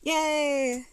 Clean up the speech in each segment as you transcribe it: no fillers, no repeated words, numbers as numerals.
Yay!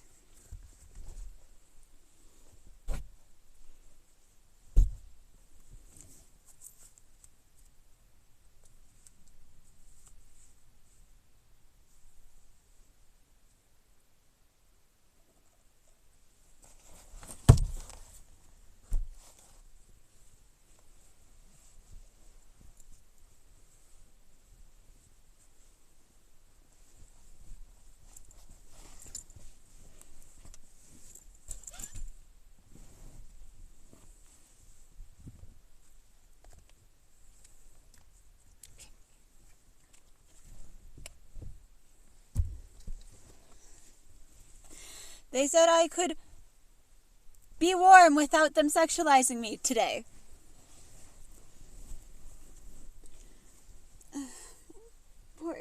They said I could be warm without them sexualizing me today. Poor.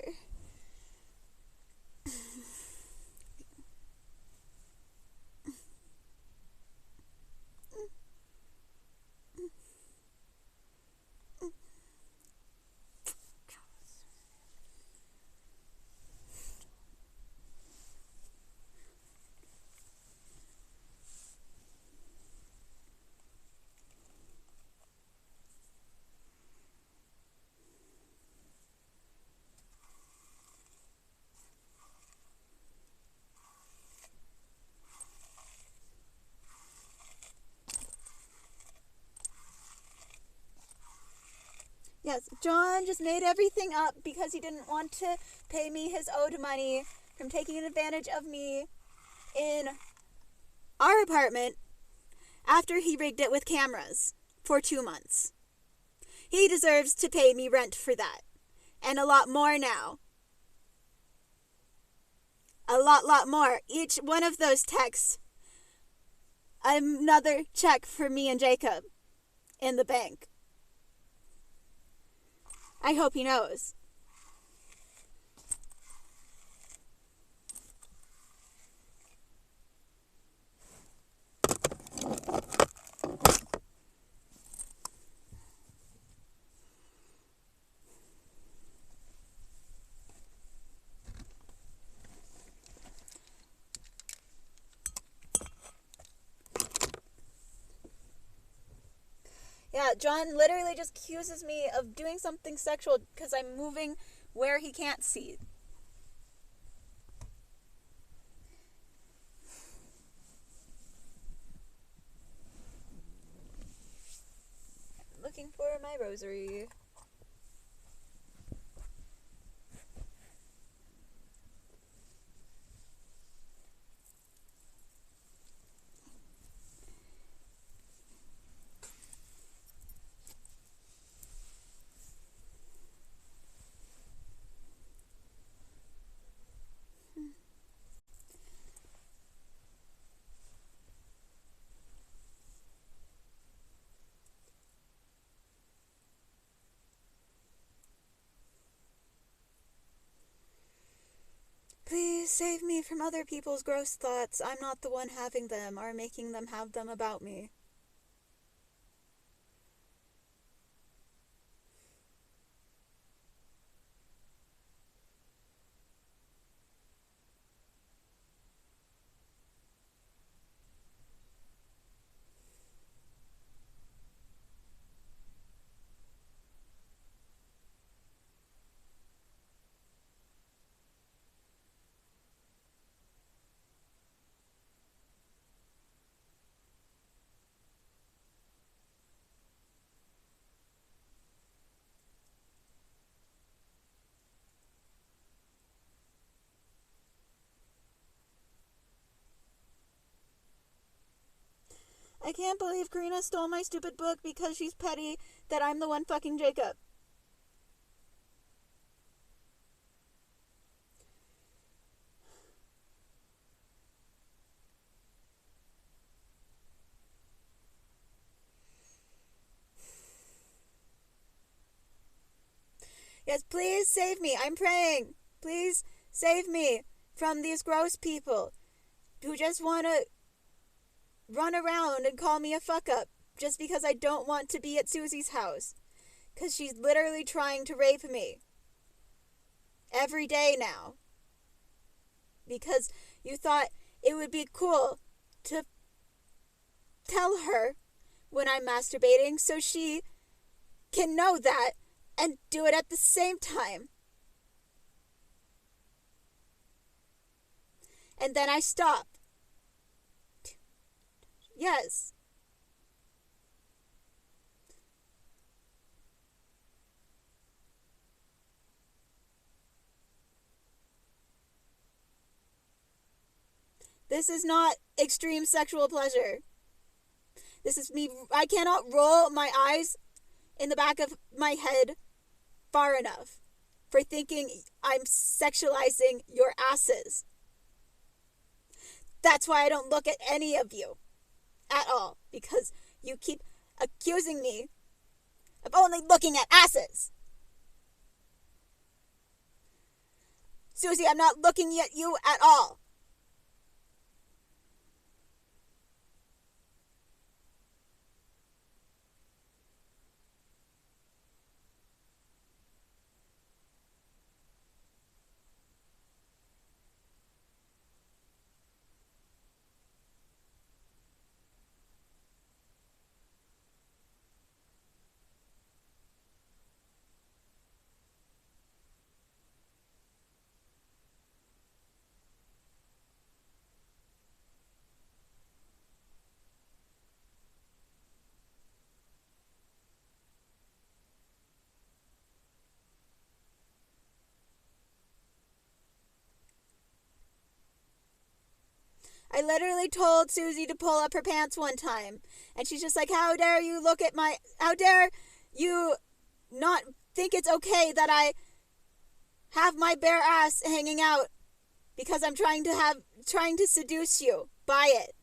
Yes, John just made everything up because he didn't want to pay me his owed money from taking advantage of me in our apartment after he rigged it with cameras for 2 months. He deserves to pay me rent for that. And a lot more now. A lot more. Each one of those texts, another check for me and Jacob in the bank. I hope he knows. Yeah, John literally just accuses me of doing something sexual because I'm moving where he can't see. I'm looking for my rosary. Please save me from other people's gross thoughts. I'm not the one having them or making them have them about me. I can't believe Karina stole my stupid book because she's petty that I'm the one fucking Jacob. Yes, please save me. I'm praying. Please save me from these gross people who just want to run around and call me a fuck up just because I don't want to be at Susie's house. Because she's literally trying to rape me every day now. Because You thought it would be cool to tell her when I'm masturbating so she can know that and do it at the same time. And then I stop. Yes. This is not extreme sexual pleasure. This is me. I cannot roll my eyes in the back of my head far enough for thinking I'm sexualizing your asses. That's why I don't look at any of you at all, because you keep accusing me of only looking at asses. Susie, I'm not looking at you at all. I literally told Susie to pull up her pants one time, and she's just like, how dare you look at my, how dare you not think it's okay that I have my bare ass hanging out because I'm trying to seduce you by it.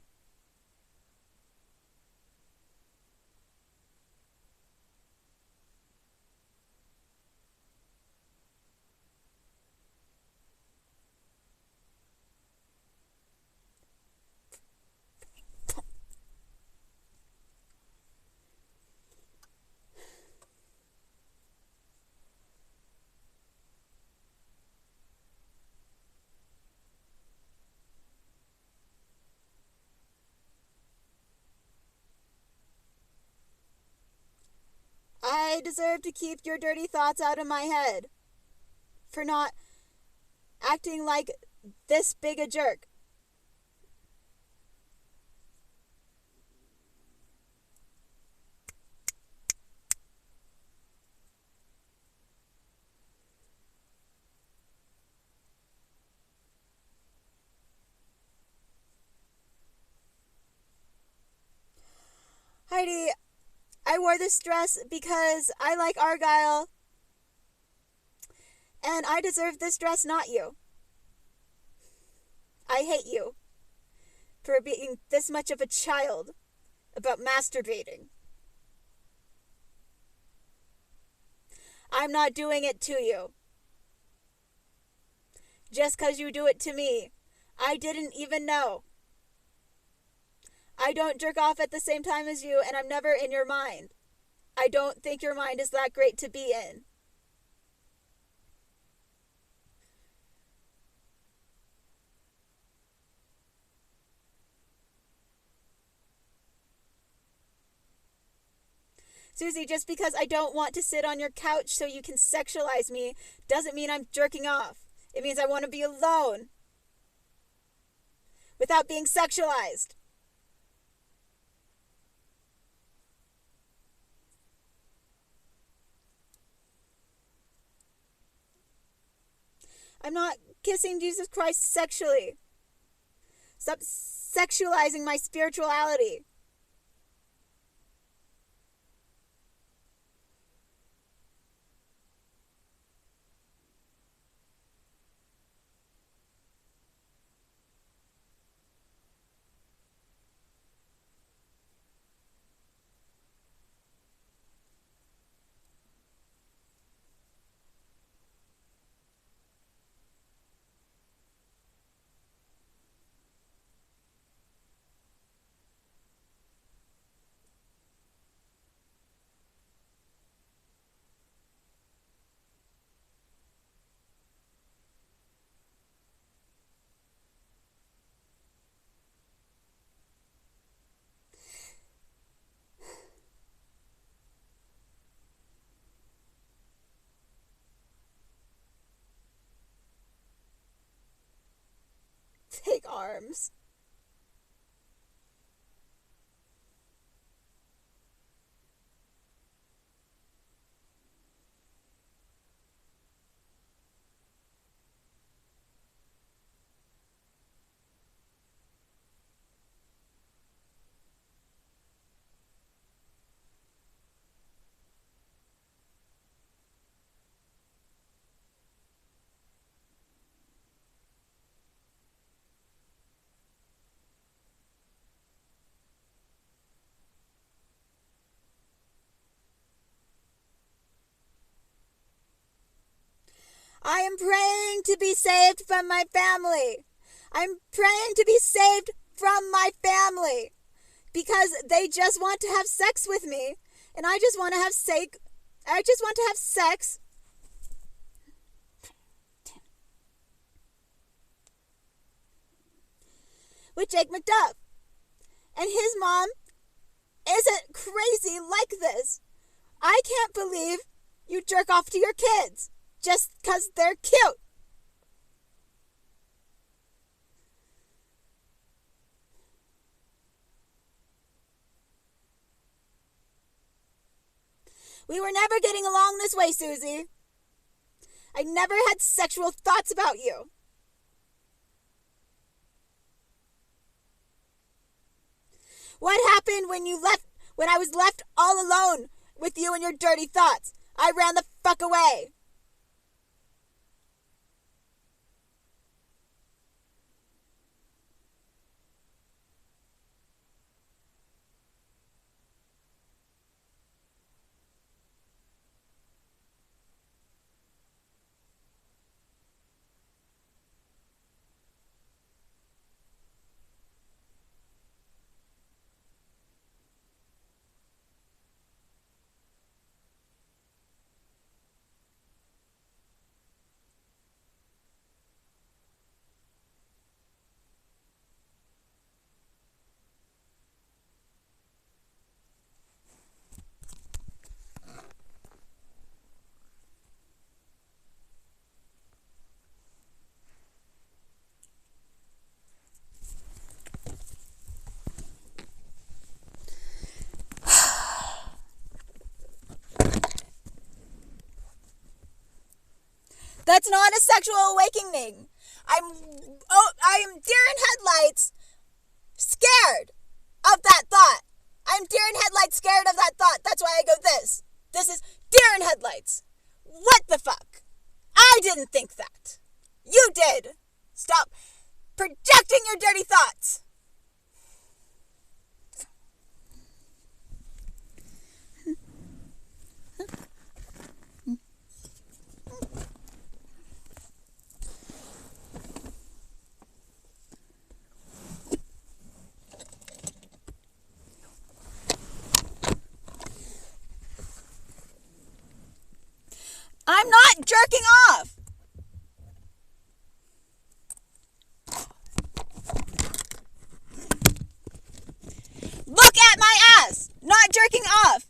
I deserve to keep your dirty thoughts out of my head for not acting like this big a jerk. Heidi, I wore this dress because I like Argyle, and I deserve this dress, not you. I hate you for being this much of a child about masturbating. I'm not doing it to you. Just 'cause you do it to me. I didn't even know. I don't jerk off at the same time as you, and I'm never in your mind. I don't think your mind is that great to be in. Susie, just because I don't want to sit on your couch so you can sexualize me doesn't mean I'm jerking off. It means I want to be alone without being sexualized. I'm not kissing Jesus Christ sexually. Stop sexualizing my spirituality. arms. I am praying to be saved from my family. I'm praying to be saved from my family because they just want to have sex with me, and I just want to have sex with Jake McDuff. And his mom isn't crazy like this. I can't believe you jerk off to your kids just because they're cute. We were never getting along this way, Susie. I never had sexual thoughts about you. What happened when I was left all alone with you and your dirty thoughts? I ran the fuck away. That's not a sexual awakening. I'm deer in headlights, scared of that thought. I'm deer in headlights, scared of that thought. That's why I go this. This is deer in headlights. What the fuck? I didn't think that. You did. Stop projecting your dirty thoughts. I'm not jerking off. Look at my ass. Not jerking off.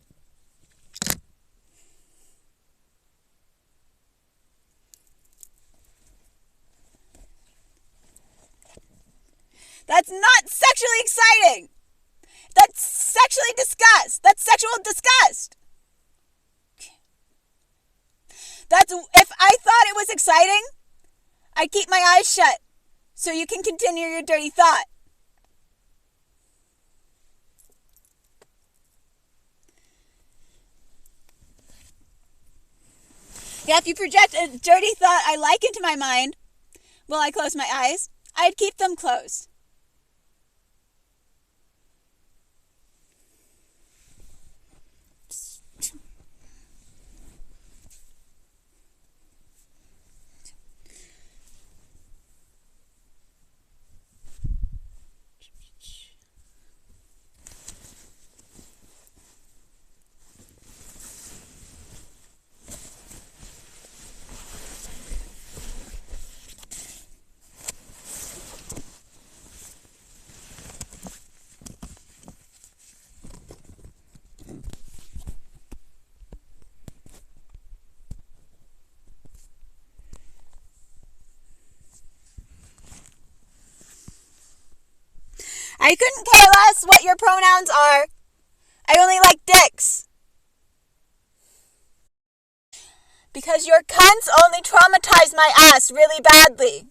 That's not sexually exciting. That's sexually disgust. That's sexual disgust. If I thought it was exciting, I'd keep my eyes shut so you can continue your dirty thought. Yeah, if you project a dirty thought I like into my mind while I close my eyes, I'd keep them closed. I couldn't care less what your pronouns are. I only like dicks. Because your cunts only traumatize my ass really badly.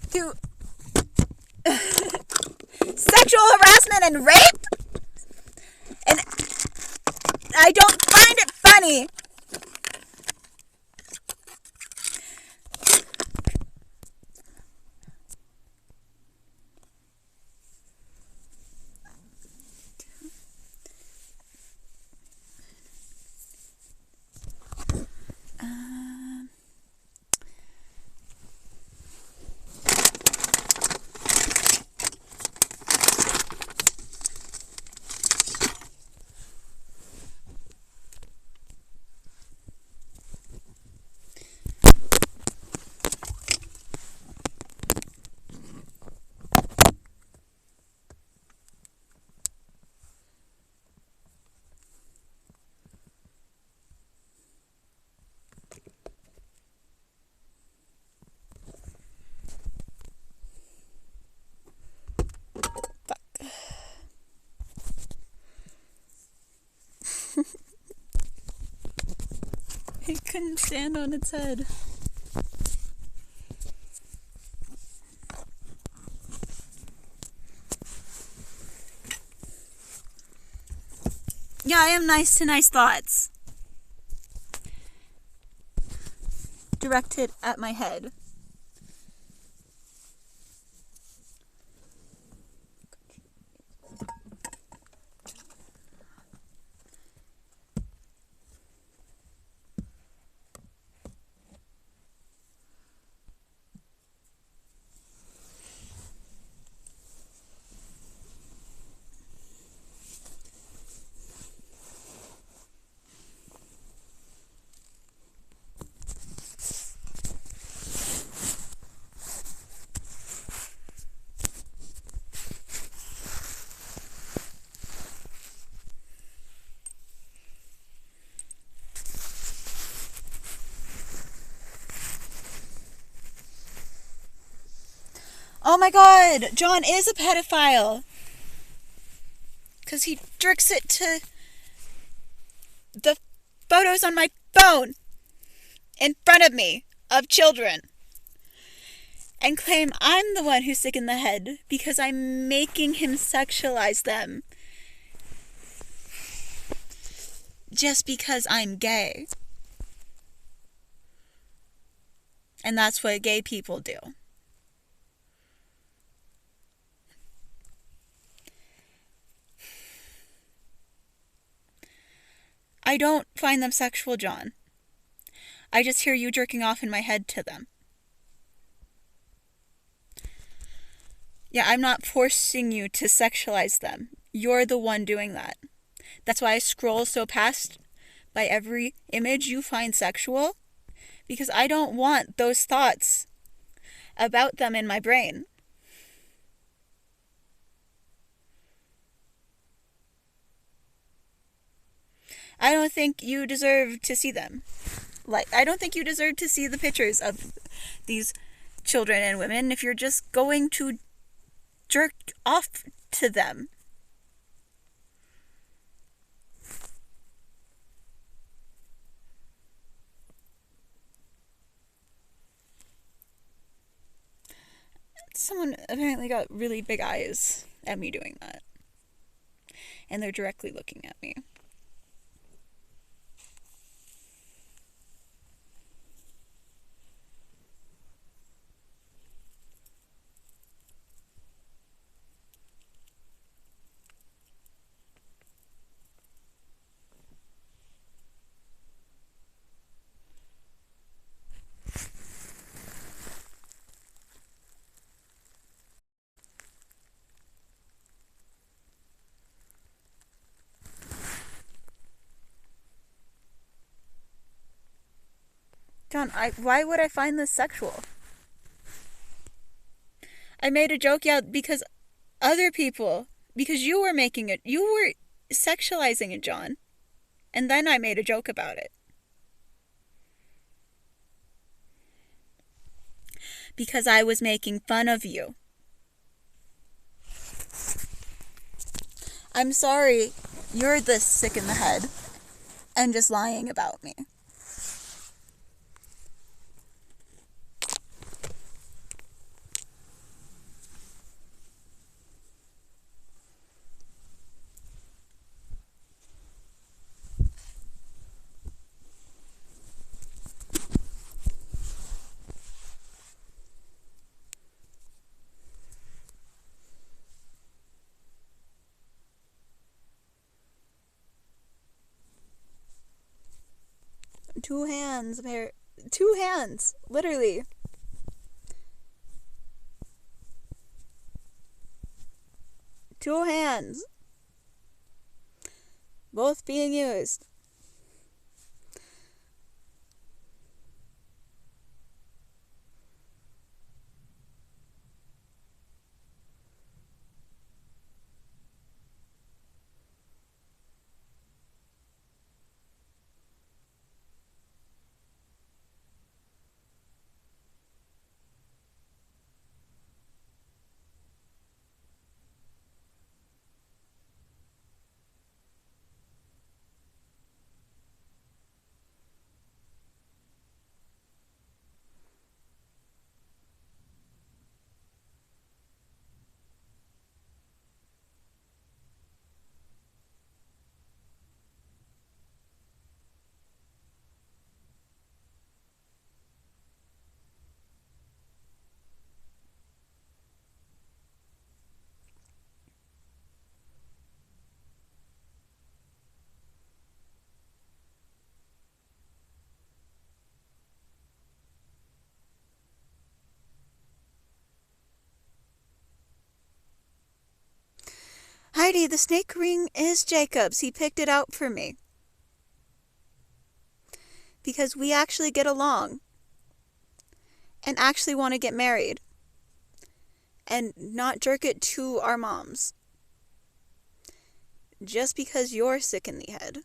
Through sexual harassment and rape? And I don't find it funny. It couldn't stand on its head. Yeah, I am nice to nice thoughts. Directed at my head. Oh my god, John is a pedophile. Because he jerks it to the photos on my phone in front of me of children. And claim I'm the one who's sick in the head because I'm making him sexualize them. Just because I'm gay. And that's what gay people do. I don't find them sexual, John. I just hear you jerking off in my head to them. Yeah, I'm not forcing you to sexualize them. You're the one doing that. That's why I scroll so past by every image you find sexual. Because I don't want those thoughts about them in my brain. I don't think you deserve to see them. I don't think you deserve to see the pictures of these children and women if you're just going to jerk off to them. Someone apparently got really big eyes at me doing that. And they're directly looking at me. John, why would I find this sexual? I made a joke, yeah, because other people, because you were making it, you were sexualizing it, John. And then I made a joke about it. because I was making fun of you. I'm sorry you're this sick in the head and just lying about me. Two hands, literally. Two hands. Both being used. Heidi, the snake ring is Jacob's. He picked it out for me. Because we actually get along. And actually want to get married. And not jerk it to our moms. Just because you're sick in the head.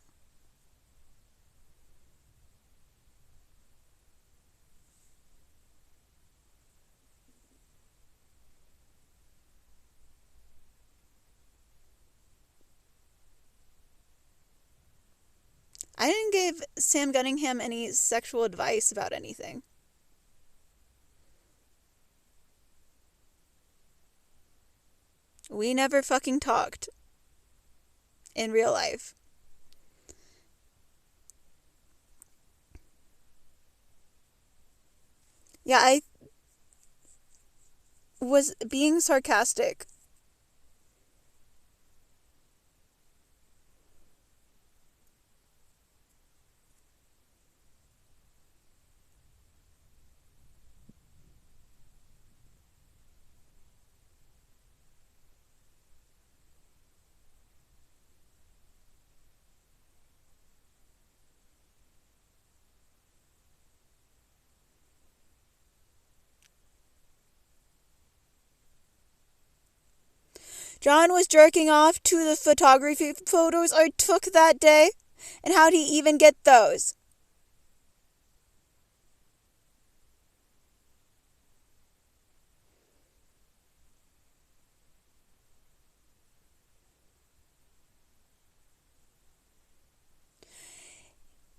I didn't give Sam Gunningham any sexual advice about anything. We never fucking talked. In real life. Yeah, I was being sarcastic. John was jerking off to the photography photos I took that day. And how'd he even get those?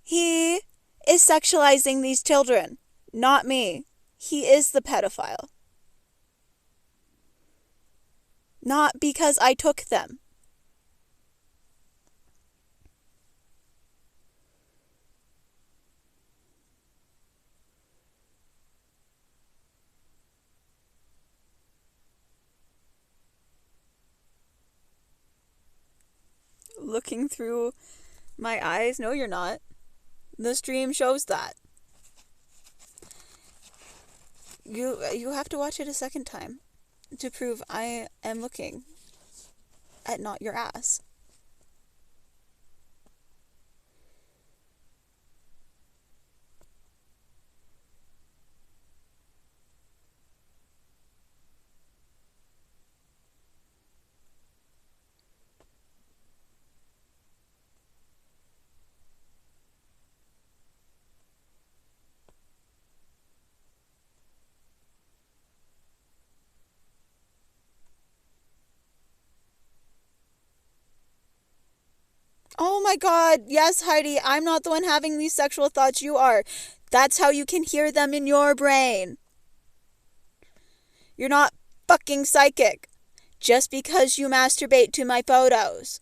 He is sexualizing these children, not me. He is the pedophile. Not because I took them. Looking through my eyes? No, you're not. The stream shows that. You have to watch it a second time to prove I am looking at not your ass. Oh my god, yes, Heidi, I'm not the one having these sexual thoughts, you are. That's how you can hear them in your brain. You're not fucking psychic just because you masturbate to my photos.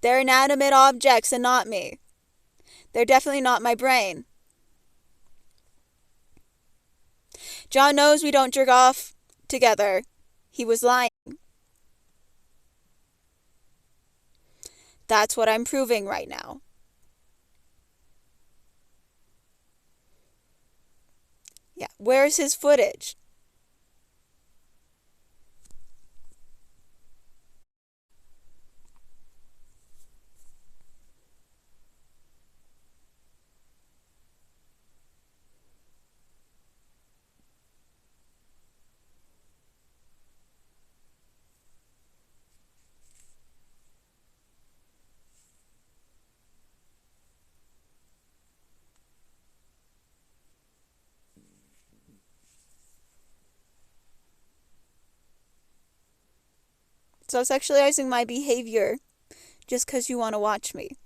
They're inanimate objects and not me. They're definitely not my brain. John knows we don't jerk off together. He was lying. That's what I'm proving right now. Yeah, where's his footage? So sexualizing my behavior just because you want to watch me.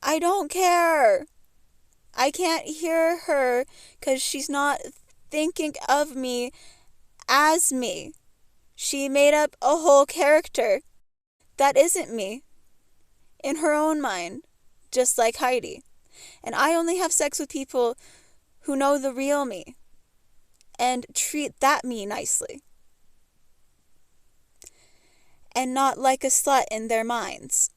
I don't care. I can't hear her because she's not thinking of me as me. She made up a whole character that isn't me in her own mind, just like Heidi. And I only have sex with people who know the real me and treat that me nicely. And not like a slut in their minds.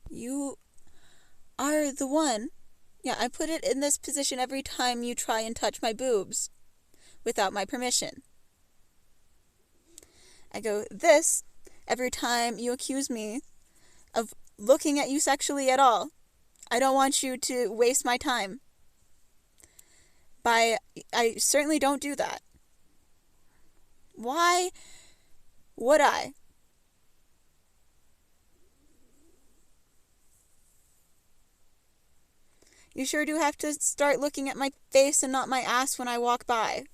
You are the one. Yeah, I put it in this position every time you try and touch my boobs without my permission. I go this every time you accuse me of looking at you sexually at all. I don't want you to waste my time. I certainly don't do that. Why would I? You sure do have to start looking at my face and not my ass when I walk by.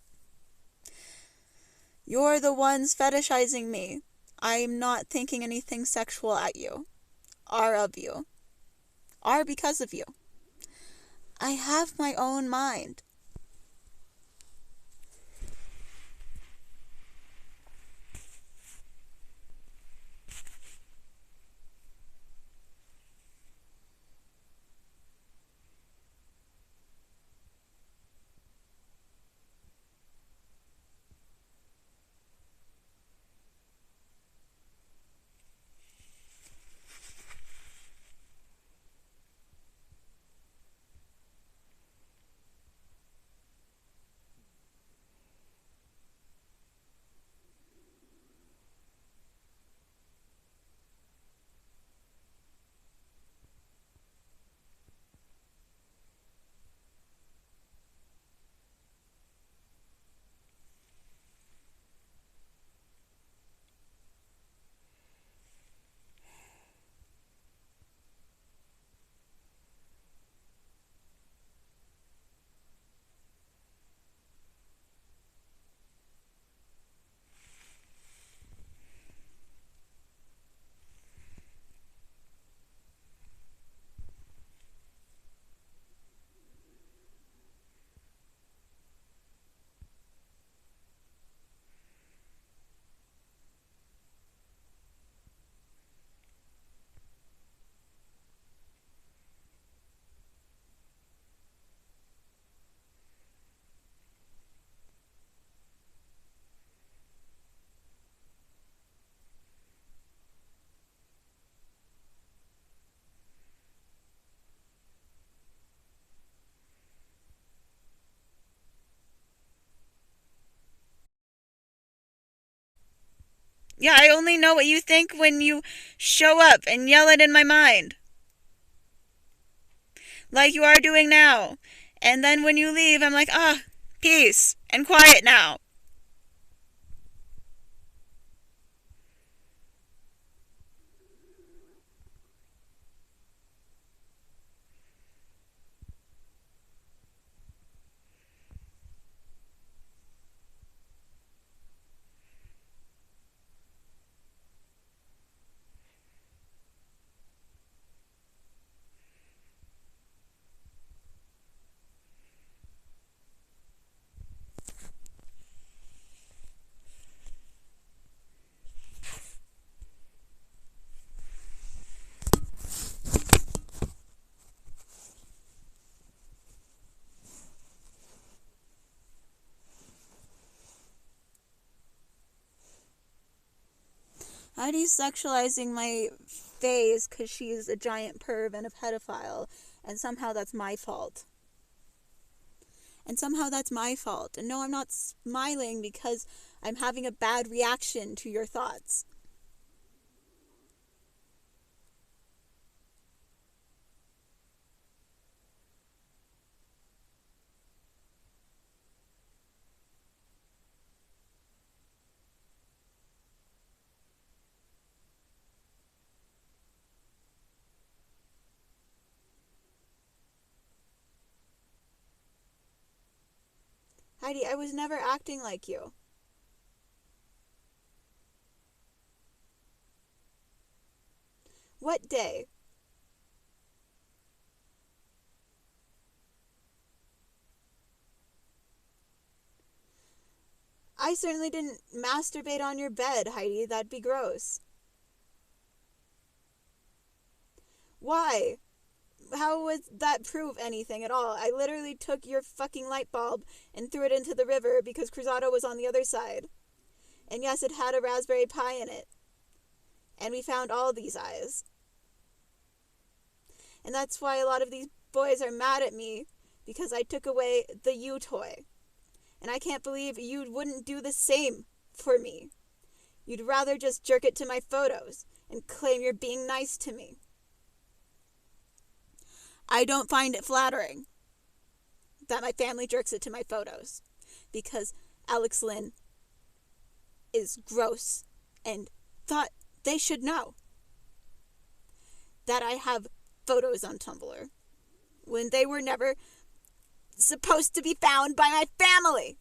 You're the ones fetishizing me. I'm not thinking anything sexual at you. Or of you. Or because of you. I have my own mind. Yeah, I only know what you think when you show up and yell it in my mind. Like you are doing now. And then when you leave, I'm like, peace and quiet now. Heidi's sexualizing my phase because she's a giant perv and a pedophile, and somehow that's my fault. And no, I'm not smiling because I'm having a bad reaction to your thoughts. Heidi, I was never acting like you. What day? I certainly didn't masturbate on your bed, Heidi. That'd be gross. Why? How would that prove anything at all? I literally took your fucking light bulb and threw it into the river because Cruzado was on the other side. And yes, it had a Raspberry Pi in it. And we found all these eyes. And that's why a lot of these boys are mad at me, because I took away the you toy. And I can't believe you wouldn't do the same for me. You'd rather just jerk it to my photos and claim you're being nice to me. I don't find it flattering that my family jerks it to my photos, because Alex Lynn is gross and thought they should know that I have photos on Tumblr when they were never supposed to be found by my family.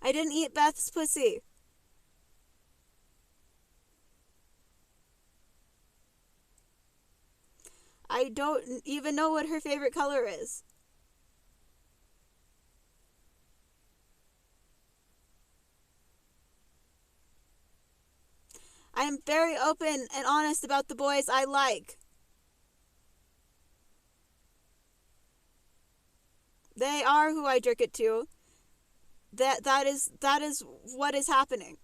I didn't eat Beth's pussy. I don't even know what her favorite color is. I am very open and honest about the boys I like. They are who I jerk it to. That is what is happening.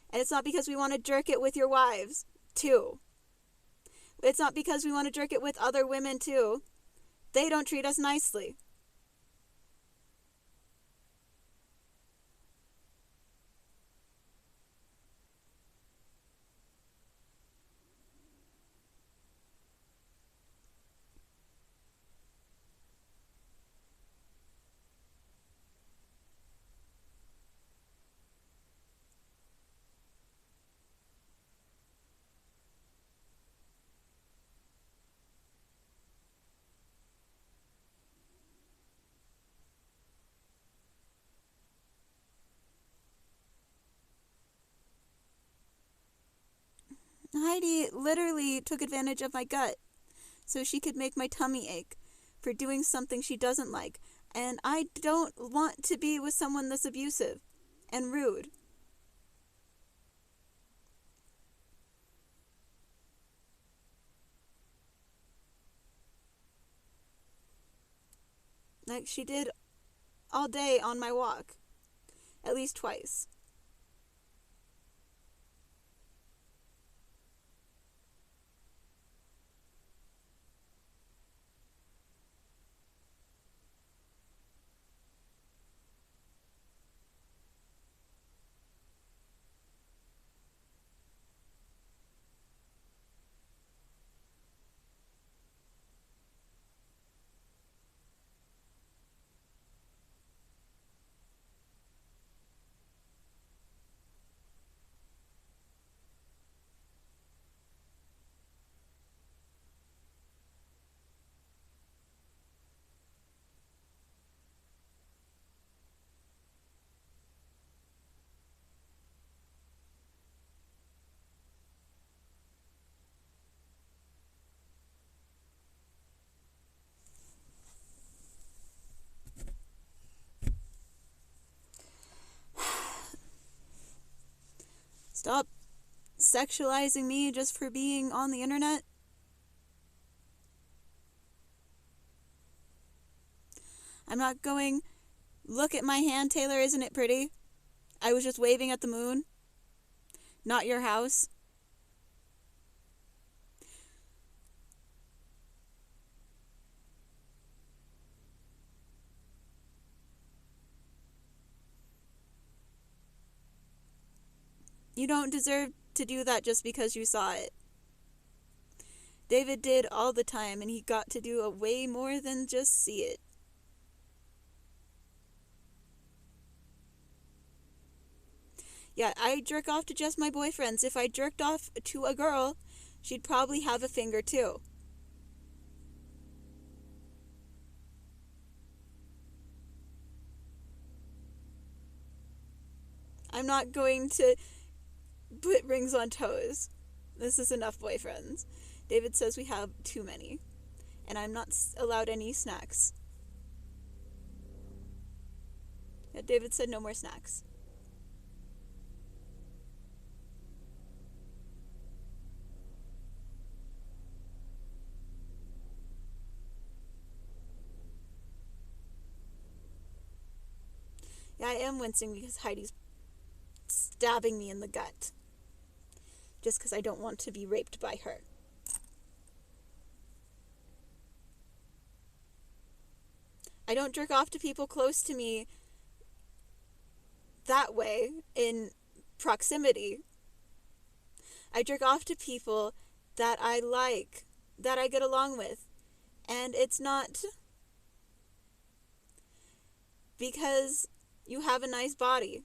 And it's not because we want to jerk it with your wives, too. It's not because we want to jerk it with other women, too. They don't treat us nicely. Heidi literally took advantage of my gut so she could make my tummy ache for doing something she doesn't like. And I don't want to be with someone that's abusive and rude. Like she did all day on my walk. At least twice. Stop sexualizing me just for being on the internet. I'm not going, look at my hand, Taylor, isn't it pretty? I was just waving at the moon. Not your house. You don't deserve to do that just because you saw it. David did all the time, and he got to do a way more than just see it. Yeah, I jerk off to just my boyfriends. If I jerked off to a girl, she'd probably have a finger too. I'm not going to put rings on toes. This is enough boyfriends. David says we have too many, and I'm not allowed any snacks. Yeah, David said no more snacks. Yeah, I am wincing because Heidi's stabbing me in the gut. Just because I don't want to be raped by her. I don't jerk off to people close to me that way, in proximity. I jerk off to people that I like, that I get along with. And it's not because you have a nice body.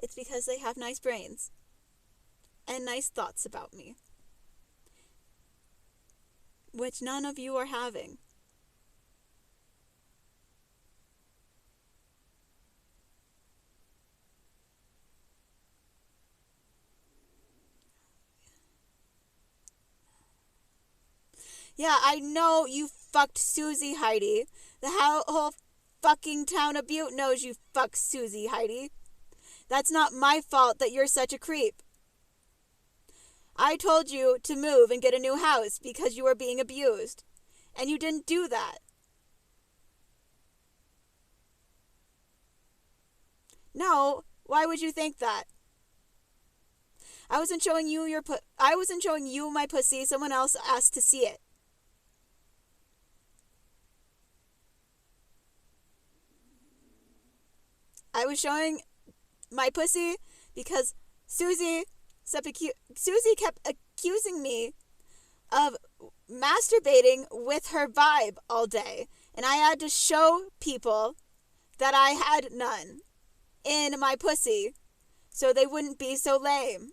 It's because they have nice brains and nice thoughts about me, which none of you are having. Yeah, I know you fucked Susie, Heidi. The whole fucking town of Butte knows you fucked Susie, Heidi. That's not my fault that you're such a creep. I told you to move and get a new house because you were being abused. And you didn't do that. No, why would you think that? I wasn't showing you my pussy. Someone else asked to see it. I was showing my pussy because Susie kept accusing me of masturbating with her vibe all day. And I had to show people that I had none in my pussy so they wouldn't be so lame.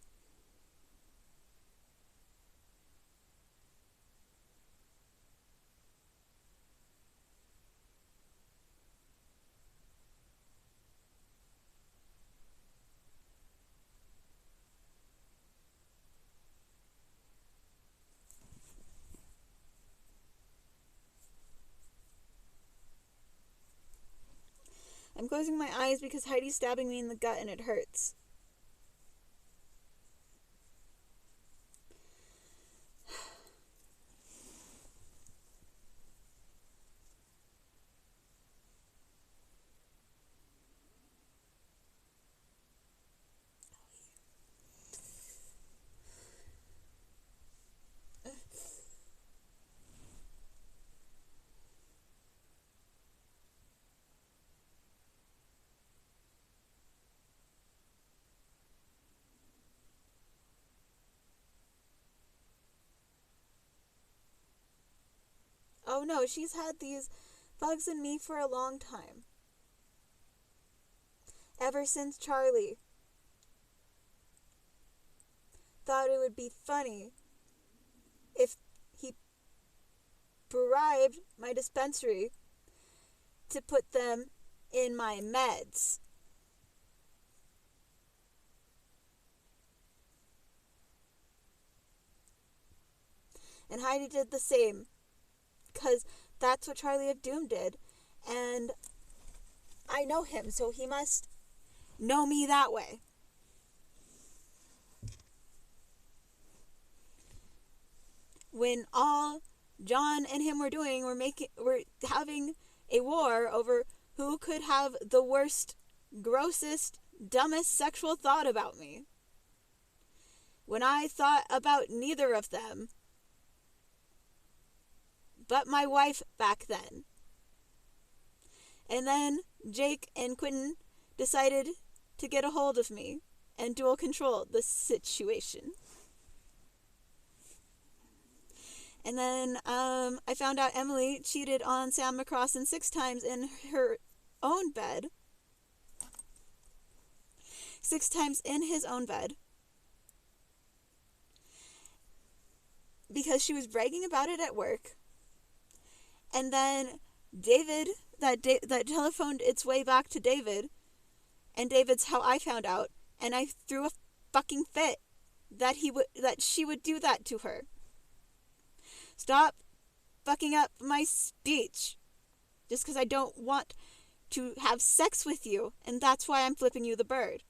I'm closing my eyes because Heidi's stabbing me in the gut and it hurts. Oh no, she's had these bugs in me for a long time. Ever since Charlie thought it would be funny if he bribed my dispensary to put them in my meds. And Heidi did the same, because that's what Charlie of Doom did. And I know him, so he must know me that way. When all John and him were doing were having a war over who could have the worst, grossest, dumbest sexual thought about me. When I thought about neither of them, but my wife back then. And then Jake and Quentin decided to get a hold of me and dual control the situation. And then I found out Emily cheated on Sam McCrossan 6 times in her own bed. 6 times in his own bed. Because she was bragging about it at work. And then David, that telephoned its way back to David. And David's how I found out. And I threw a fucking fit that she would do that to her. Stop fucking up my speech. Just because I don't want to have sex with you. And that's why I'm flipping you the bird.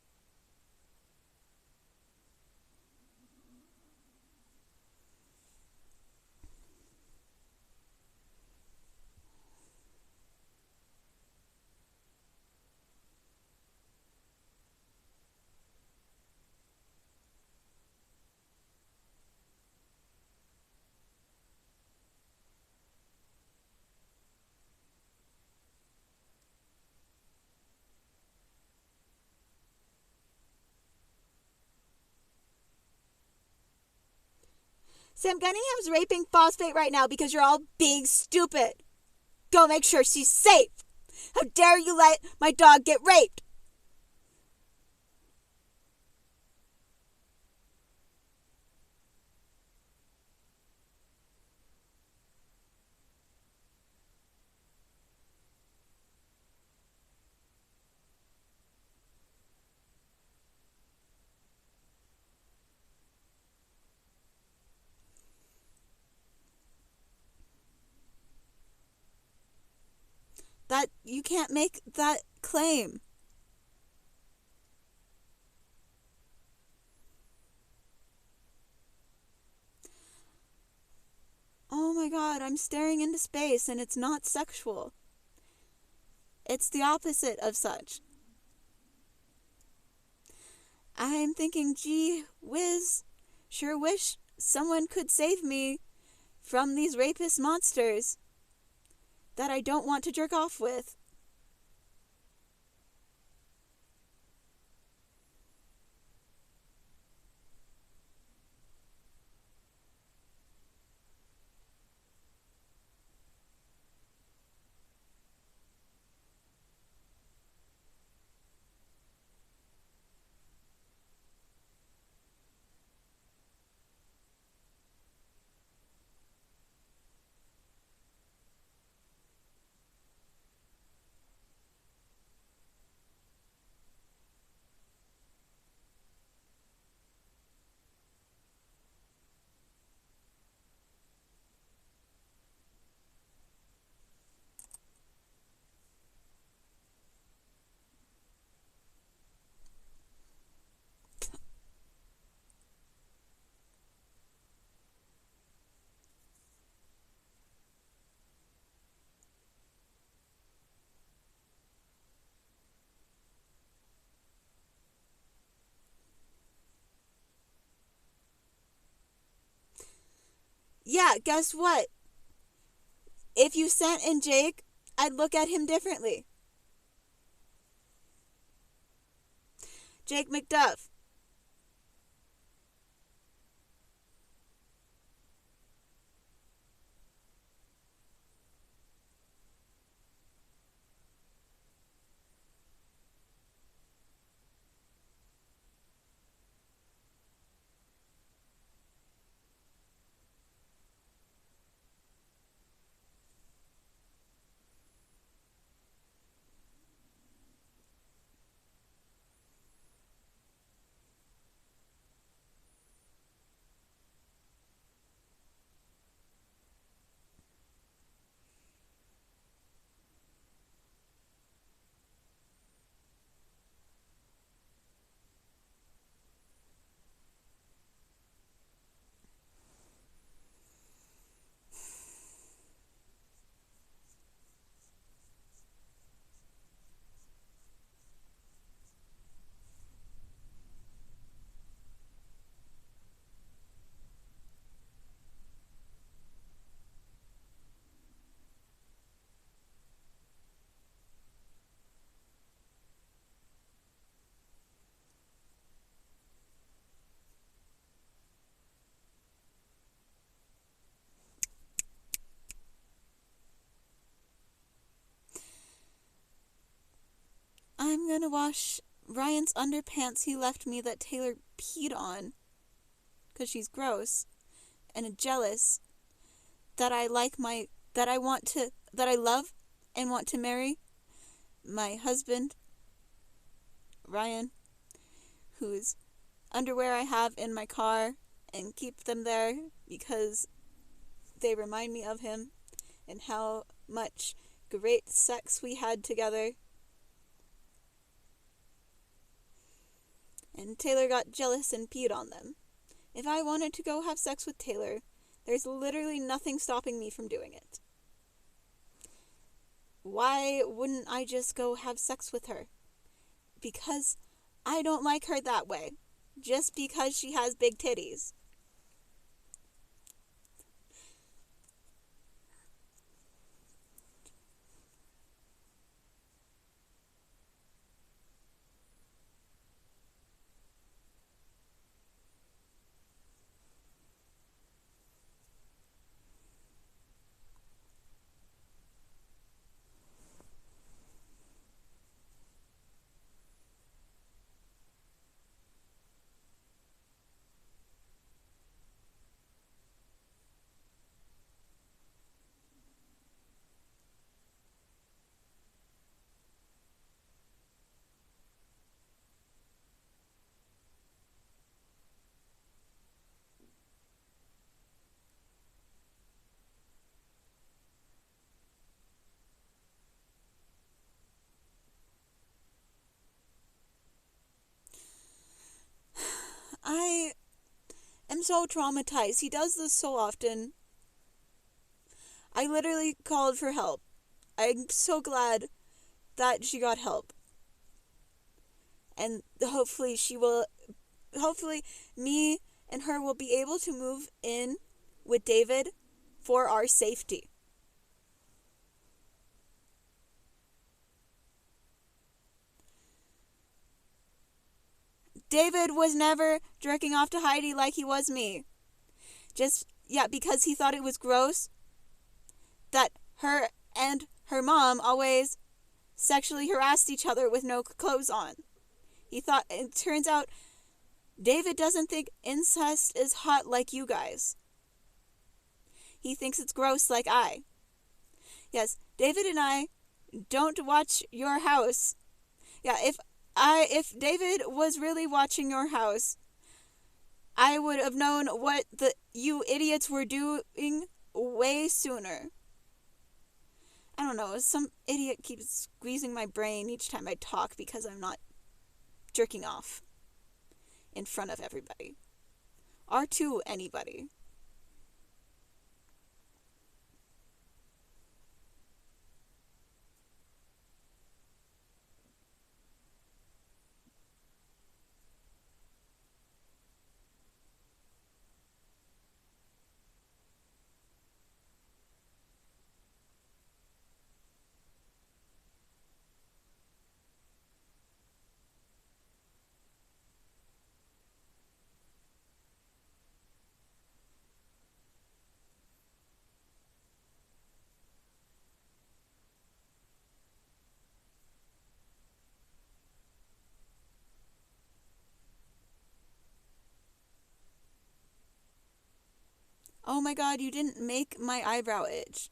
Sam Gunningham's raping Phosphate right now because you're all being stupid. Go make sure she's safe. How dare you let my dog get raped? That you can't make that claim. Oh my god, I'm staring into space and it's not sexual. It's the opposite of such. I'm thinking, gee whiz, sure wish someone could save me from these rapist monsters that I don't want to jerk off with. Yeah, guess what? If you sent in Jake, I'd look at him differently. Jake McDuff. I'm gonna wash Ryan's underpants he left me that Taylor peed on. 'Cause she's gross and jealous that I like my, that I want to, that I love and want to marry my husband, Ryan, whose underwear I have in my car and keep them there because they remind me of him and how much great sex we had together. And Taylor got jealous and peed on them. If I wanted to go have sex with Taylor, there's literally nothing stopping me from doing it. Why wouldn't I just go have sex with her? Because I don't like her that way. Just because she has big titties. I am so traumatized. He does this so often. I literally called for help. I'm so glad that she got help. And hopefully me and her will be able to move in with David for our safety. David was never jerking off to Heidi like he was me. Because he thought it was gross that her and her mom always sexually harassed each other with no clothes on. It turns out David doesn't think incest is hot like you guys. He thinks it's gross like I. Yes, David and I don't watch your house. Yeah, if David was really watching your house, I would have known what you idiots were doing way sooner. I don't know, some idiot keeps squeezing my brain each time I talk because I'm not jerking off in front of everybody. Or to anybody. Oh my god, you didn't make my eyebrow itch.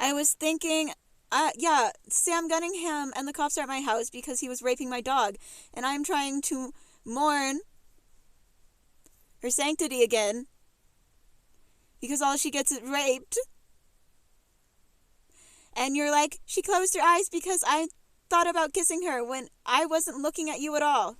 I was thinking, yeah, Sam Gunningham and the cops are at my house because he was raping my dog, and I'm trying to mourn her sanctity again because all she gets is raped. And you're like, she closed her eyes because I thought about kissing her when I wasn't looking at you at all.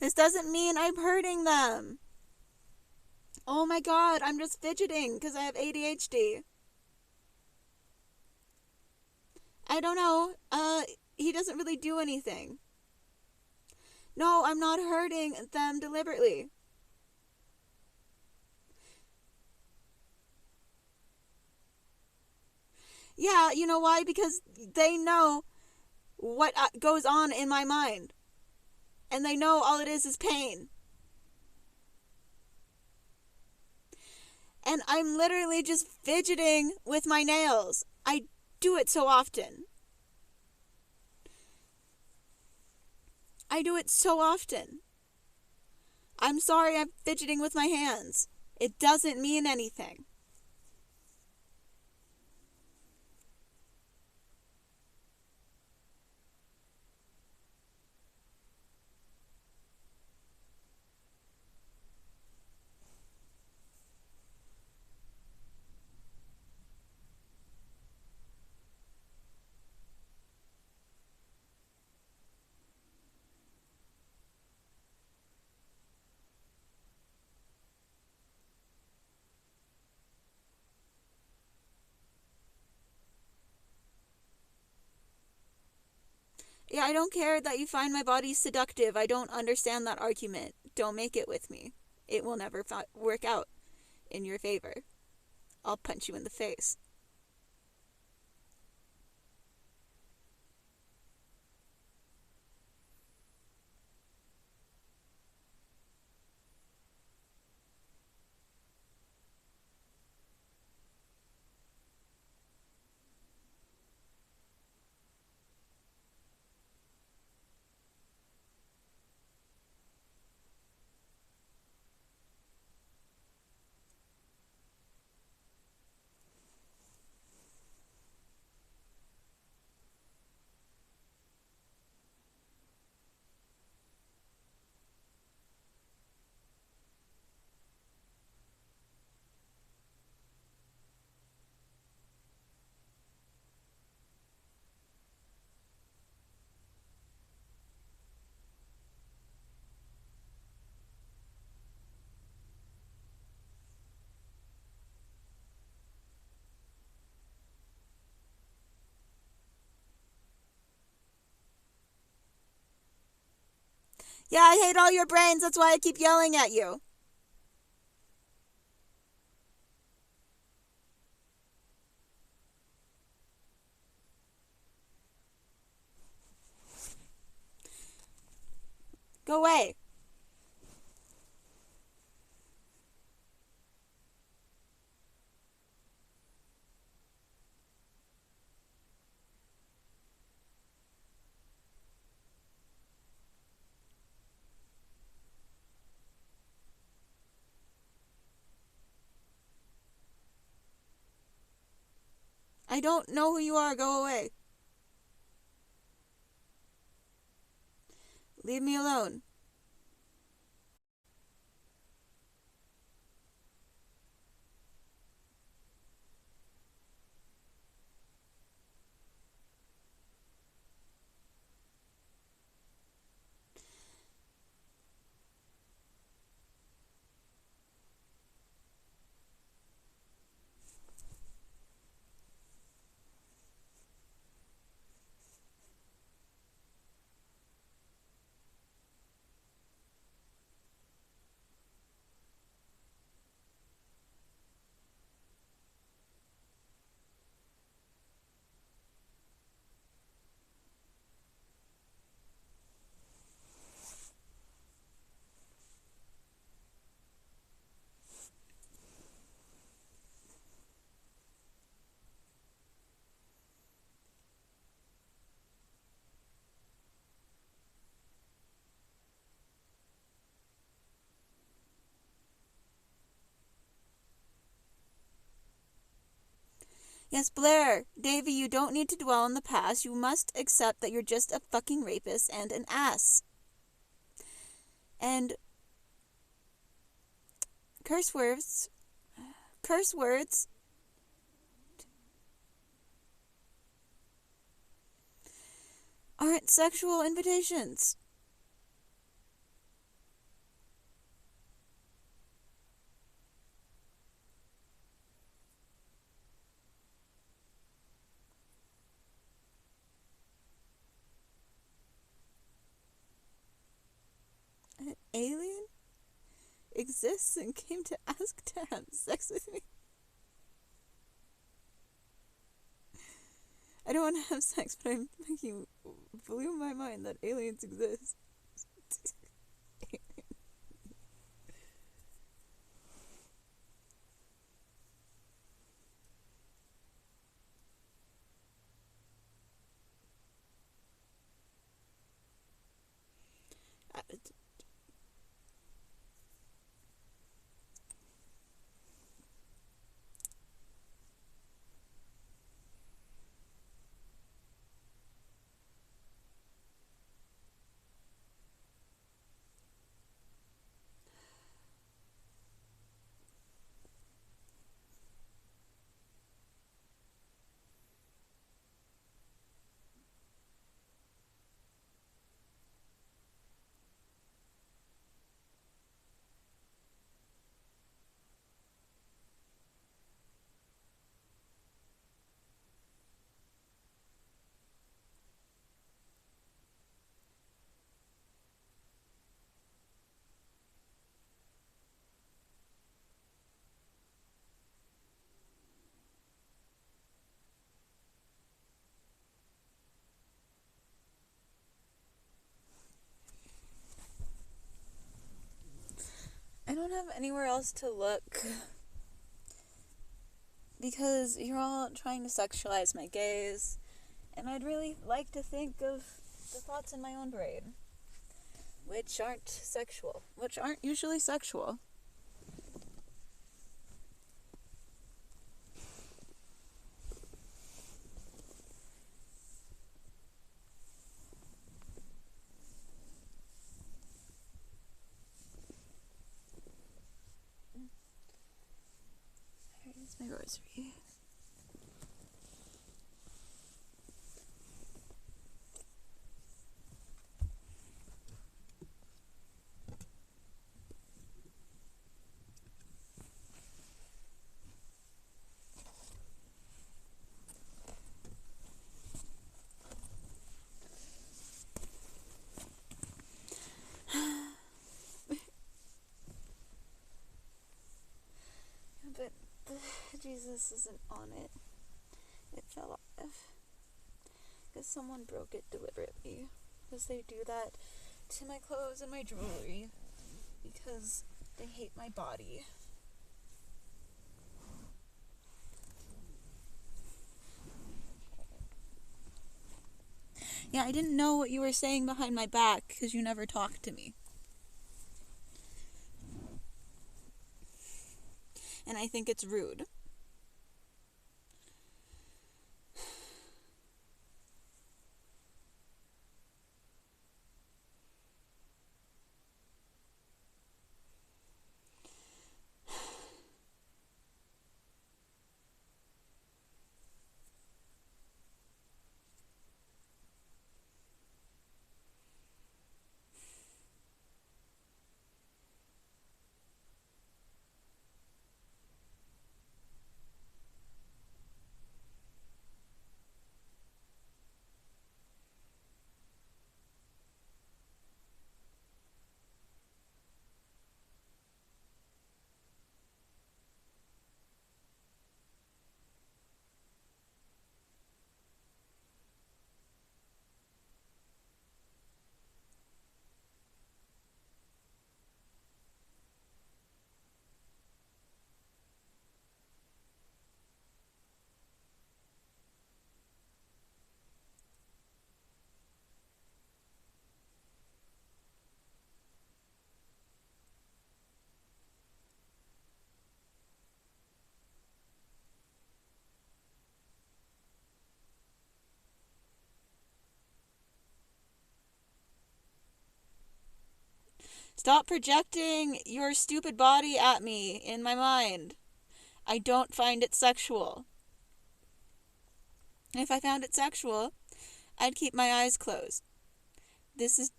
This doesn't mean I'm hurting them. Oh my god, I'm just fidgeting because I have ADHD. I don't know. He doesn't really do anything. No, I'm not hurting them deliberately. Yeah, you know why? Because they know what goes on in my mind. And they know all it is pain. And I'm literally just fidgeting with my nails. I do it so often. I do it so often. I'm sorry I'm fidgeting with my hands. It doesn't mean anything. Yeah, I don't care that you find my body seductive. I don't understand that argument. Don't make it with me. It will never work out in your favor. I'll punch you in the face. Yeah, I hate all your brains. That's why I keep yelling at you. Go away. I don't know who you are. Go away. Leave me alone. Yes, Blair. Davy, you don't need to dwell on the past. You must accept that you're just a fucking rapist and an ass. And curse words aren't sexual invitations. An alien exists and came to ask to have sex with me. I don't want to have sex, but I'm thinking, blew my mind that aliens exist. have anywhere else to look. Because you're all trying to sexualize my gaze. And I'd really like to think of the thoughts in my own brain. Which aren't usually sexual. Here's my rosary. But Jesus isn't on it. It fell off. Because someone broke it deliberately. Because they do that to my clothes and my jewelry. Because they hate my body. Yeah, I didn't know what you were saying behind my back because you never talked to me. And I think it's rude. Stop projecting your stupid body at me in my mind. I don't find it sexual. If I found it sexual, I'd keep my eyes closed. This is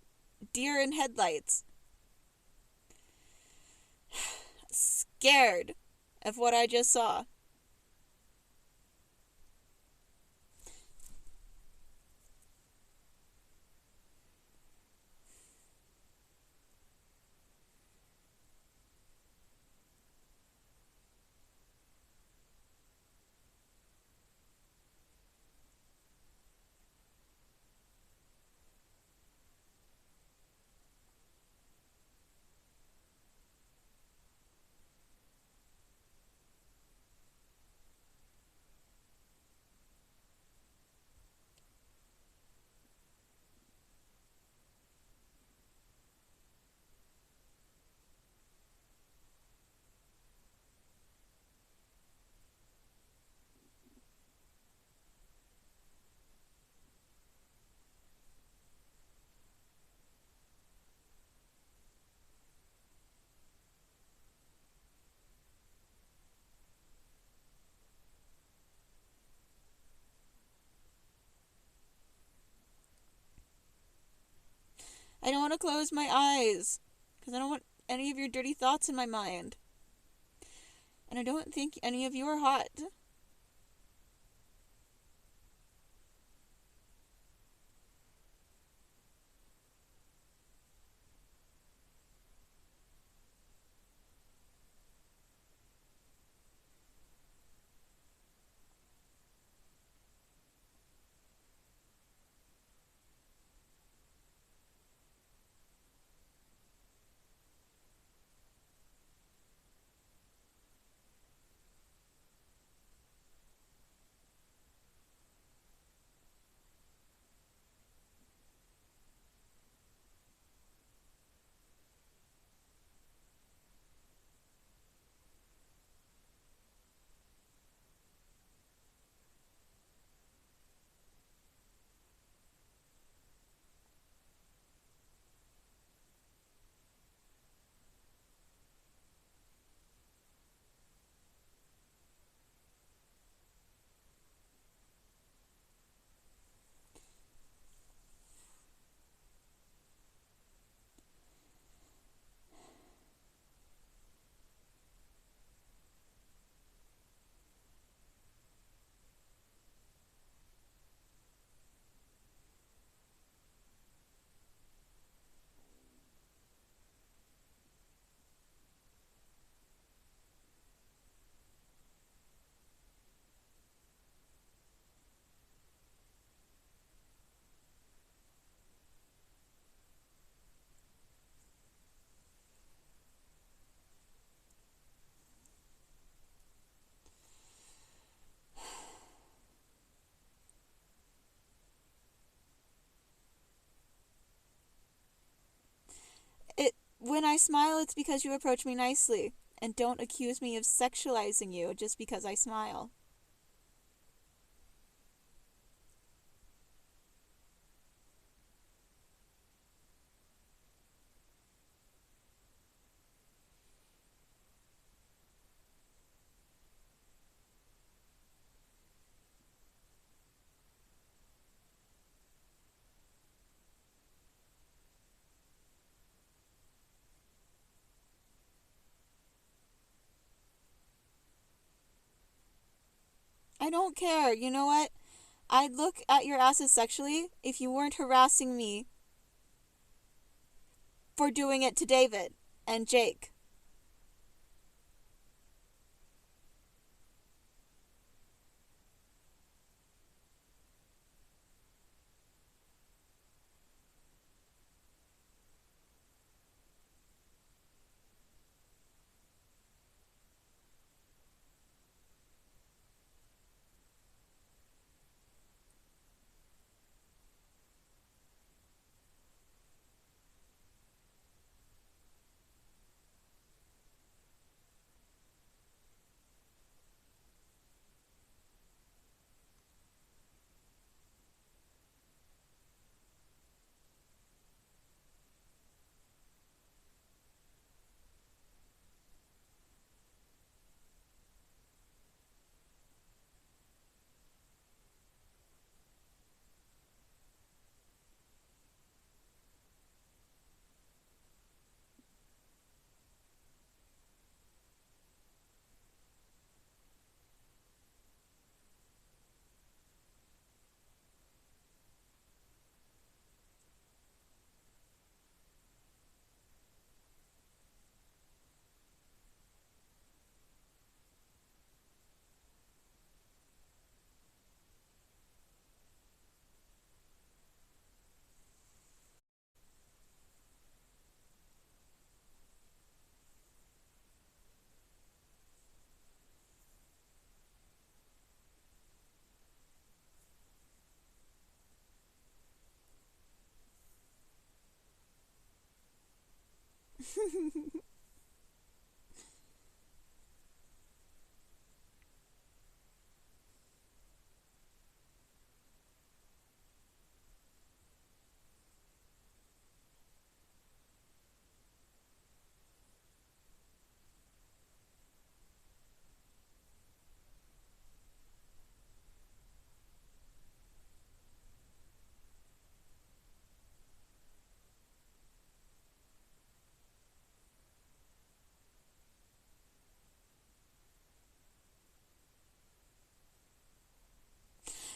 deer in headlights. Scared of what I just saw. I don't want to close my eyes because I don't want any of your dirty thoughts in my mind. And I don't think any of you are hot. when I smile, it's because you approach me nicely. And don't accuse me of sexualizing you just because I smile. I don't care. You know what? I'd look at your asses sexually if you weren't harassing me for doing it to David and Jake.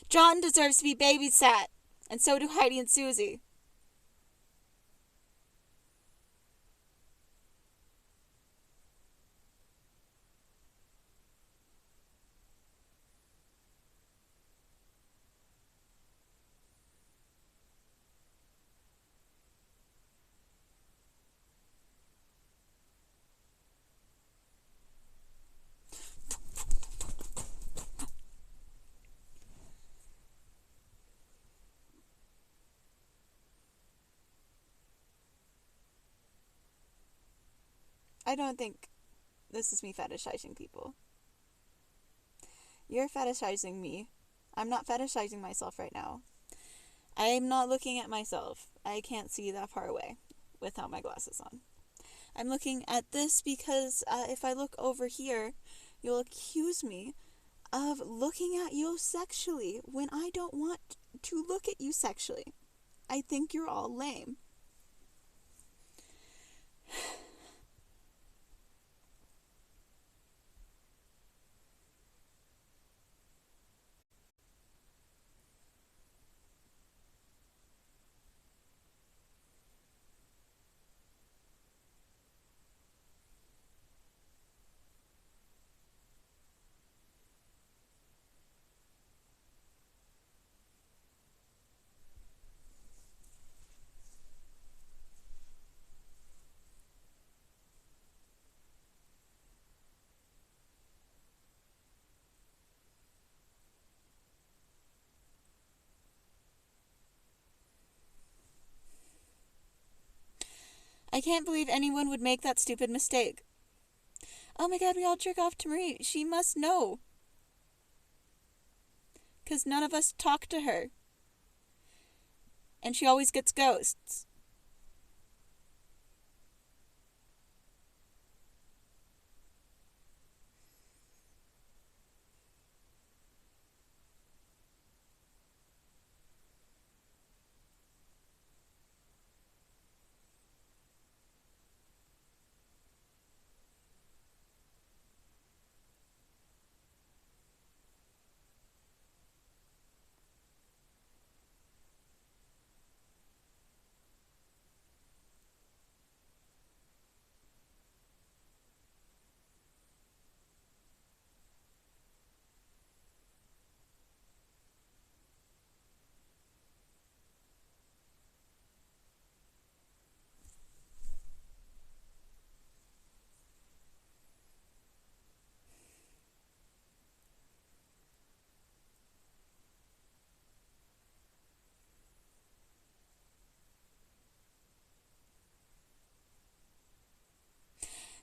John deserves to be babysat, and so do Heidi and Susie. I don't think this is me fetishizing people. You're fetishizing me. I'm not fetishizing myself right now. I'm not looking at myself. I can't see that far away without my glasses on. I'm looking at this because if I look over here, you'll accuse me of looking at you sexually when I don't want to look at you sexually. I think you're all lame. I can't believe anyone would make that stupid mistake. Oh my god, we all jerk off to Marie. She must know. 'Cause none of us talk to her. And she always gets ghosts.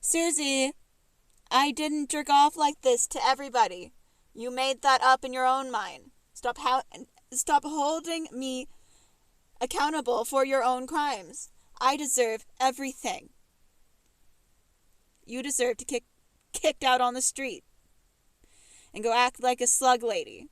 Susie, I didn't jerk off like this to everybody. You made that up in your own mind. Stop holding me accountable for your own crimes. I deserve everything. You deserve to get kicked out on the street and go act like a slug lady.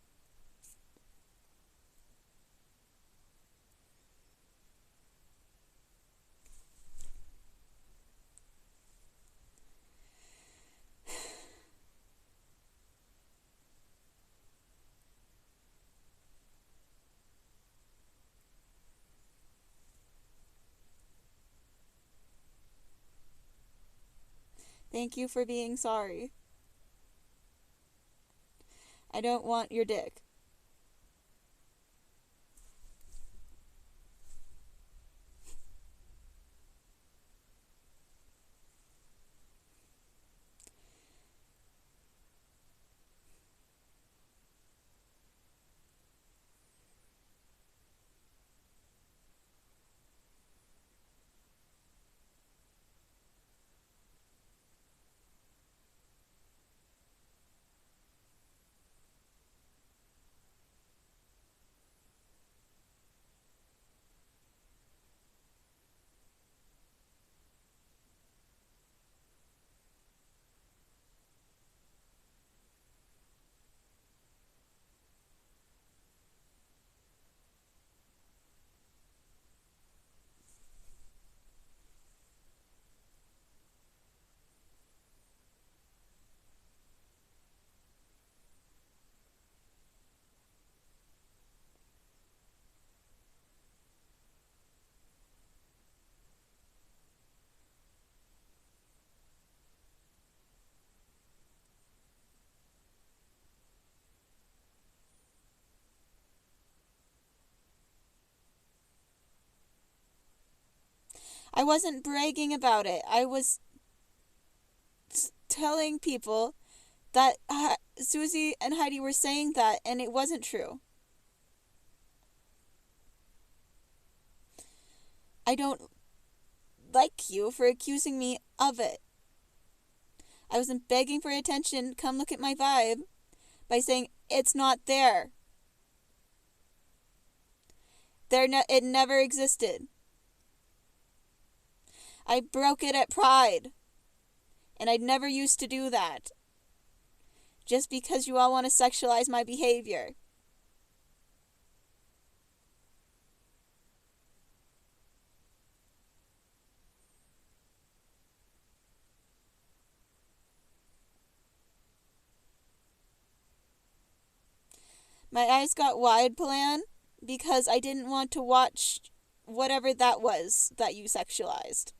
Thank you for being sorry. I don't want your dick. I wasn't bragging about it. I was telling people that Susie and Heidi were saying that, and it wasn't true. I don't like you for accusing me of it. I wasn't begging for attention. Come look at my vibe by saying it's not there. It never existed. I broke it at Pride. And I'd never used to do that. Just because you all want to sexualize my behavior. My eyes got wide plan because I didn't want to watch whatever that was that you sexualized.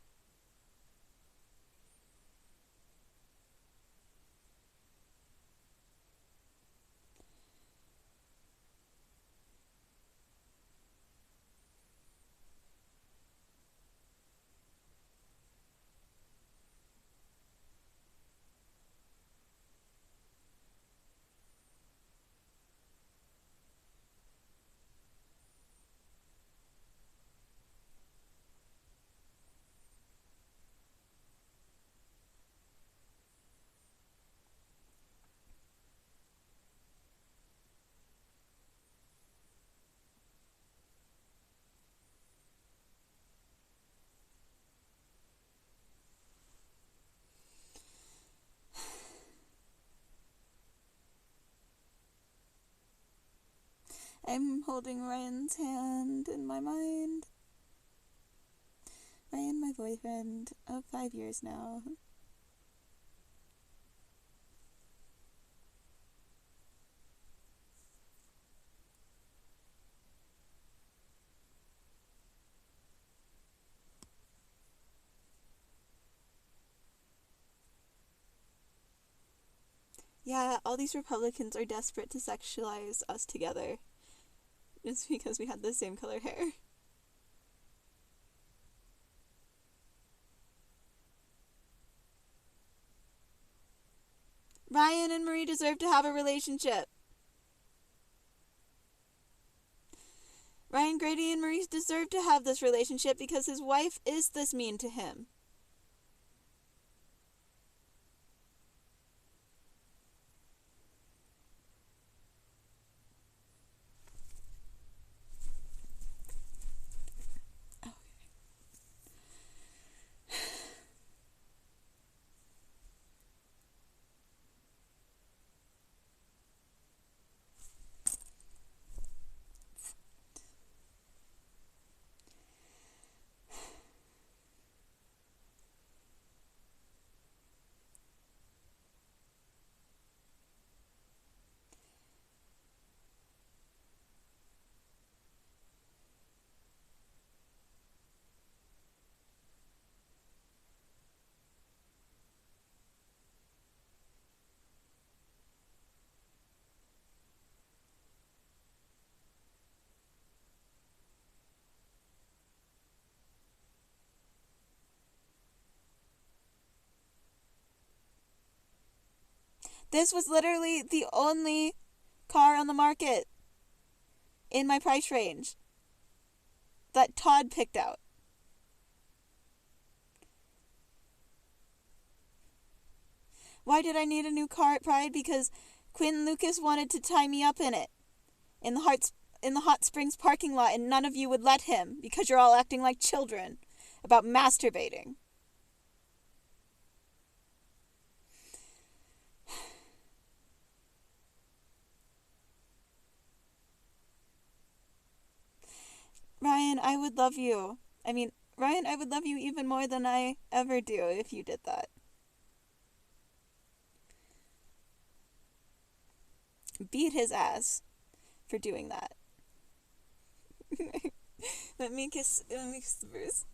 I'm holding Ryan's hand in my mind. Ryan, my boyfriend of 5 years now. Yeah, all these Republicans are desperate to sexualize us together. It's because we had the same color hair. Ryan and Marie deserve to have a relationship. Ryan Grady and Marie deserve to have this relationship because his wife is this mean to him. This was literally the only car on the market in my price range that Todd picked out. Why did I need a new car at Pride? Because Quinn Lucas wanted to tie me up in it. In the Hot Springs parking lot, and none of you would let him because you're all acting like children about masturbating. Ryan, I would love you. Ryan, I would love you even more than I ever do if you did that. Beat his ass for doing that. Let me kiss Bruce.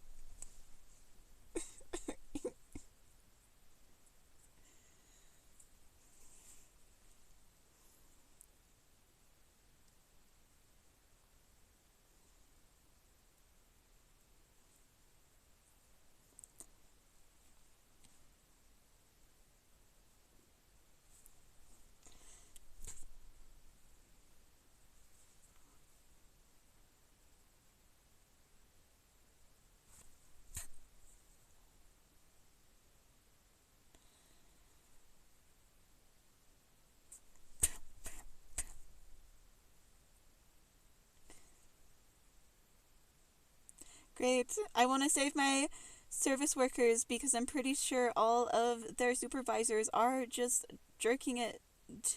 Great. I want to save my service workers because I'm pretty sure all of their supervisors are just jerking it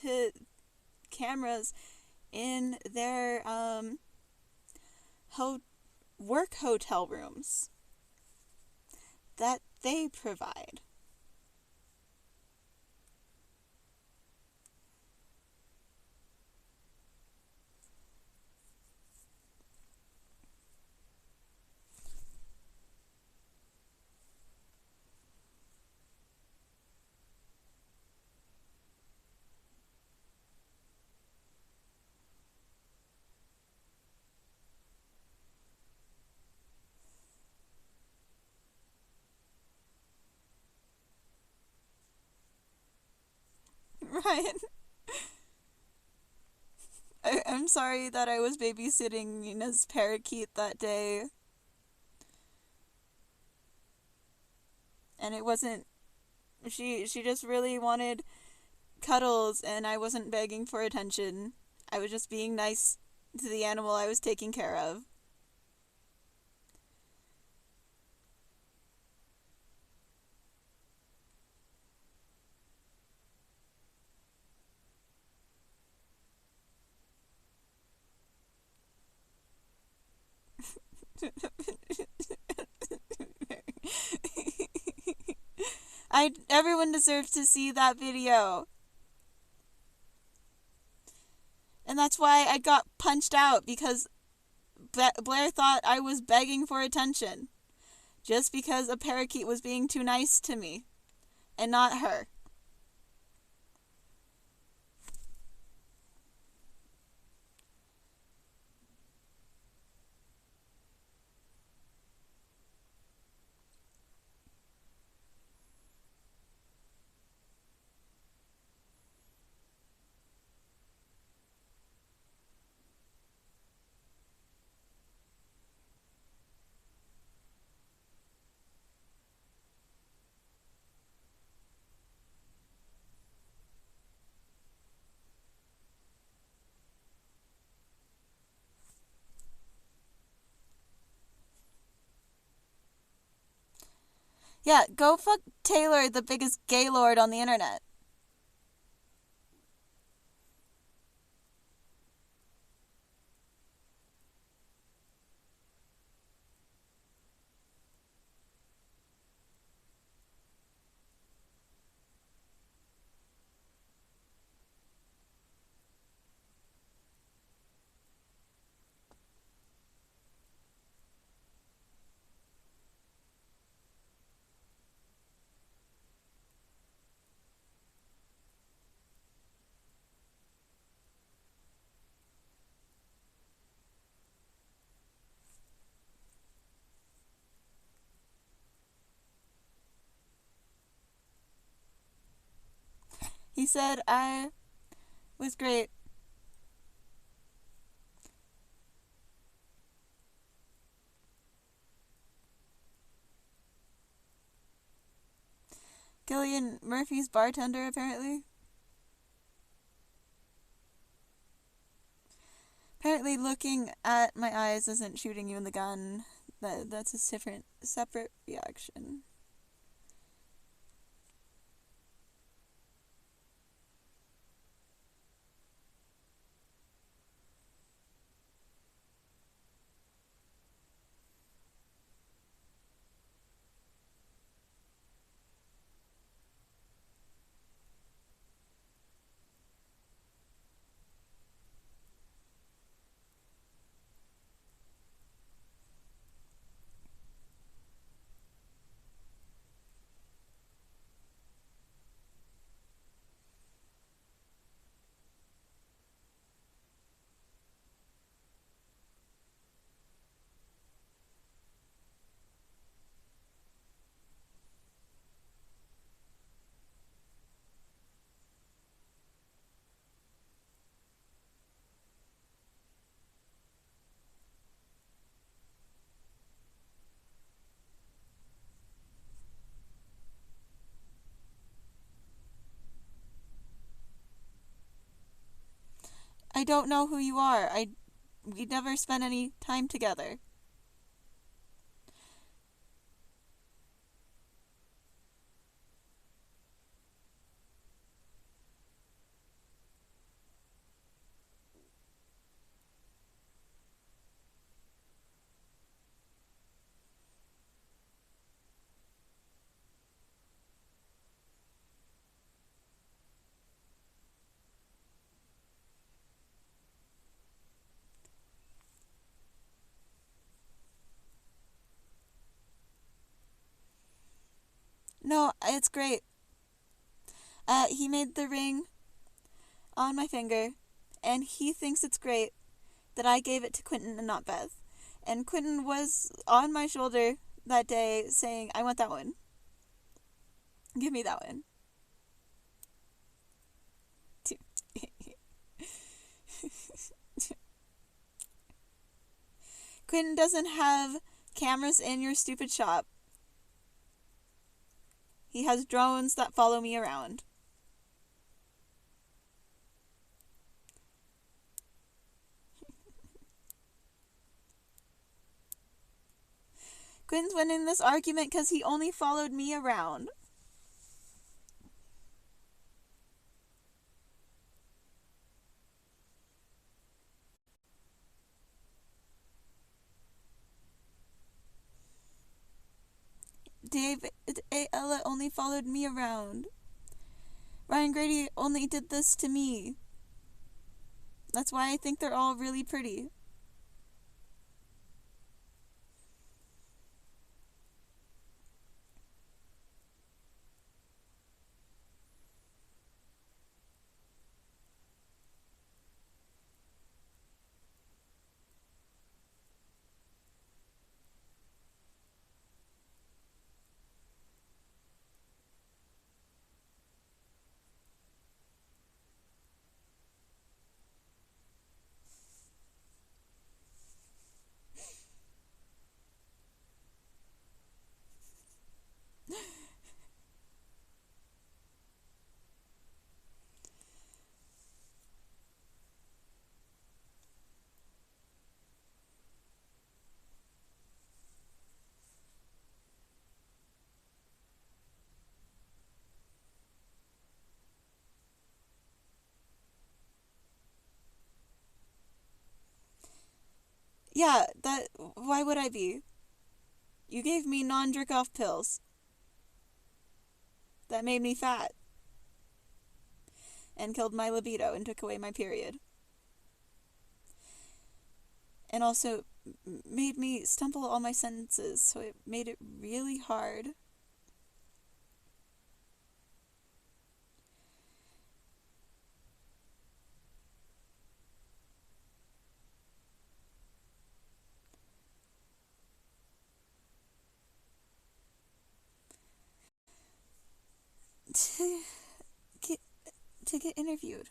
to cameras in their work hotel rooms that they provide. Ryan, I'm sorry that I was babysitting Nina's parakeet that day. And it wasn't. She just really wanted cuddles, and I wasn't begging for attention. I was just being nice to the animal I was taking care of. Everyone deserves to see that video. And that's why I got punched out, because Blair thought I was begging for attention. Just because a parakeet was being too nice to me. And not her. Yeah, go fuck Taylor, the biggest gaylord on the internet. He said I was great. Gillian Murphy's bartender, apparently. Apparently looking at my eyes isn't shooting you in the gun. That's a separate reaction. I don't know who you are. We never spent any time together. No, it's great. He made the ring on my finger, and he thinks it's great that I gave it to Quentin and not Beth. And Quentin was on my shoulder that day saying, I want that one. Give me that one. Quentin doesn't have cameras in your stupid shop. He has drones that follow me around. Quentin's winning this argument because he only followed me around. Dave Ella only followed me around. Ryan Grady only did this to me. That's why I think they're all really pretty. Yeah, why would I be? You gave me non-jerk-off pills. That made me fat. And killed my libido and took away my period. And also made me stumble all my sentences, so it made it really hard. To get interviewed.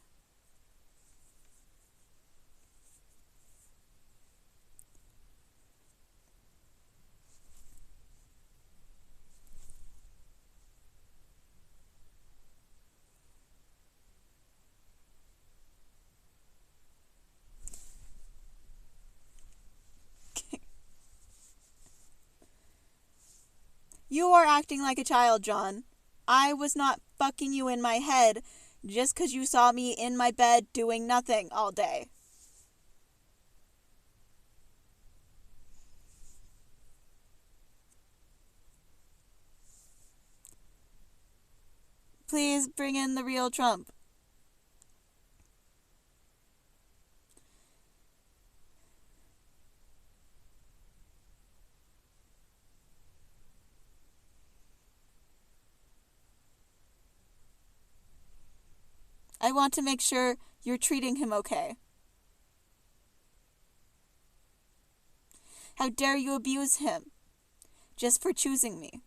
You are acting like a child, John. I was not fucking you in my head just 'cause you saw me in my bed doing nothing all day. Please bring in the real Trump. I want to make sure you're treating him okay. How dare you abuse him just for choosing me?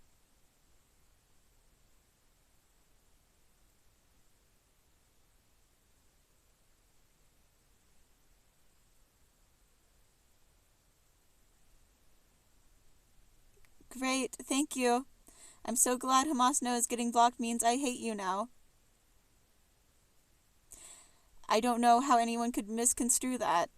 Great, thank you. I'm so glad Hamas knows getting blocked means I hate you now. I don't know how anyone could misconstrue that.